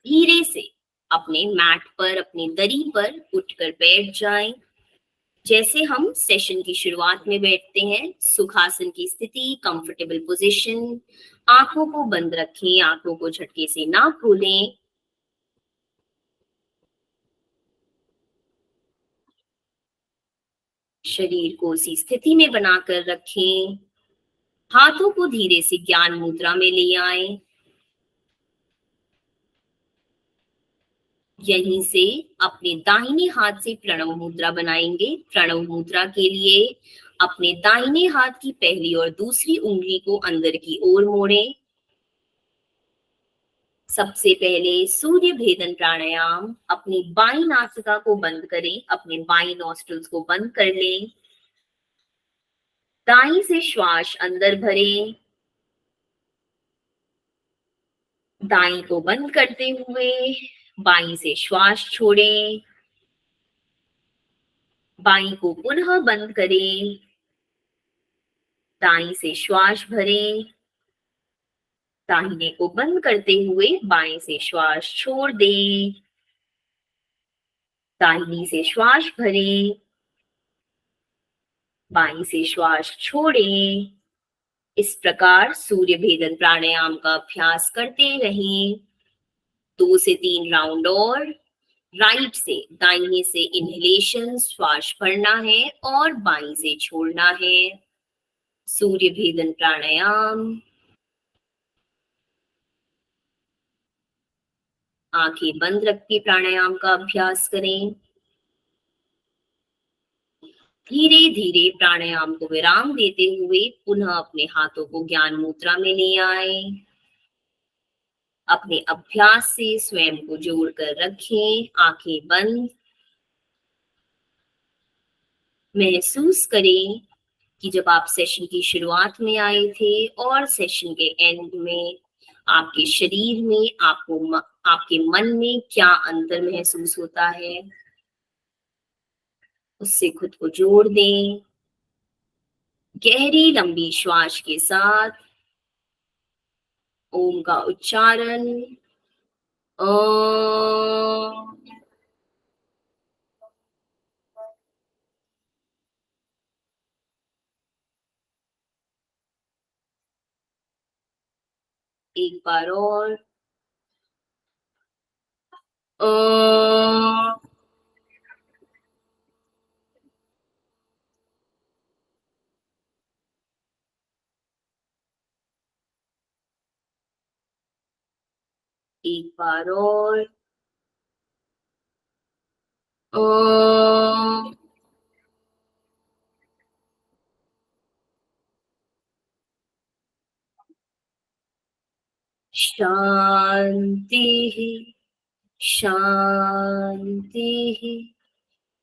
धीरे से अपने मैट पर, अपनी दरी पर उठकर बैठ जाएं। जैसे हम सेशन की शुरुआत में बैठते हैं, सुखासन की स्थिति, कंफर्टेबल पोजीशन। आंखों को बंद रखें, आंखों को झटके से ना खोलें। शरीर को उसी स्थिति में बनाकर रखें। हाथों को धीरे से ज्ञान मुद्रा में ले आएं। यहीं से अपने दाहिने हाथ से प्रणव मुद्रा बनाएंगे। प्रणव मुद्रा के लिए अपने दाहिने हाथ की पहली और दूसरी उंगली को अंदर की ओर मोड़ें। सबसे पहले सूर्य भेदन प्राणायाम। अपनी बाईं नासिका को बंद करें, अपने बाईं नॉस्ट्रिल्स को बंद कर लें। दाईं से श्वास अंदर भरें। दाईं को बंद करते हुए बाईं से श्वास छोड़ें। बाईं को पुनः बंद करें। दाईं से श्वास भरें। दाहिने को बंद करते हुए बाएं से श्वास छोड़ दें। दाहिनी से श्वास भरें, बाईं से श्वास छोड़ें। इस प्रकार सूर्य भेदन प्राणायाम का अभ्यास करते रहें। 2 से 3 राउंड और। राइट से दाहिने से इनहेलेशन श्वास भरना है और बाईं से छोड़ना है। सूर्य भेदन प्राणायाम। आंखें बंद रख के प्राणायाम का अभ्यास करें। धीरे धीरे प्राणायाम को विराम देते हुए पुनः अपने हाथों को ज्ञान मुद्रा में ले आए। अपने अभ्यास से स्वयं को जोड़कर रखें। आंखें बंद। महसूस करें कि जब आप सेशन की शुरुआत में आए थे और सेशन के एंड में आपके शरीर में आपके मन में क्या अंतर महसूस होता है, उससे खुद को जोड़ दें। गहरी लंबी श्वास के साथ ओम का उच्चारण। ओम। एक बार और। ओम। एक बार और। ओम। शांति, शांति,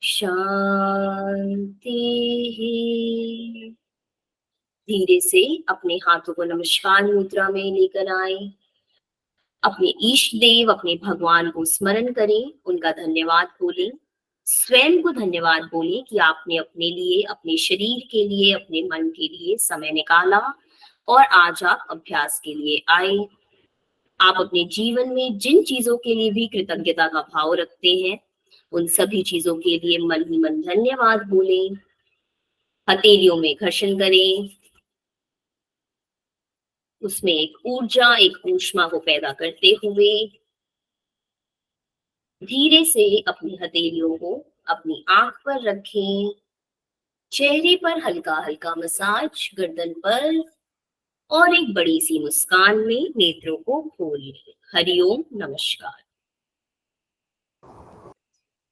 शांति। धीरे से अपने हाथों को नमस्कार मुद्रा में लेकर आए। अपने ईष्ट देव, अपने भगवान को स्मरण करें, उनका धन्यवाद बोलें। स्वयं को धन्यवाद बोलें कि आपने अपने लिए, अपने शरीर के लिए, अपने मन के लिए समय निकाला और आज आप अभ्यास के लिए आए। आप अपने जीवन में जिन चीजों के लिए भी कृतज्ञता का भाव रखते हैं, उन सभी चीजों के लिए मन ही मन धन्यवाद बोलें। हथेलियों में घर्षण करें। उसमें एक ऊर्जा, एक ऊष्मा को पैदा करते हुए धीरे से अपनी हथेलियों को अपनी आंख पर रखें। चेहरे पर हल्का हल्का मसाज, गर्दन पर, और एक बड़ी सी मुस्कान में नेत्रों को खोल लें। हरिओम, नमस्कार।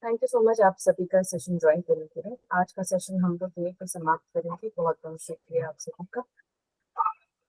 थैंक यू सो मच आप सभी का सेशन ज्वाइन करने के लिए। आज का सेशन हम लोग यहीं पर समाप्त करेंगे। बहुत बहुत शुक्रिया आप सभी का।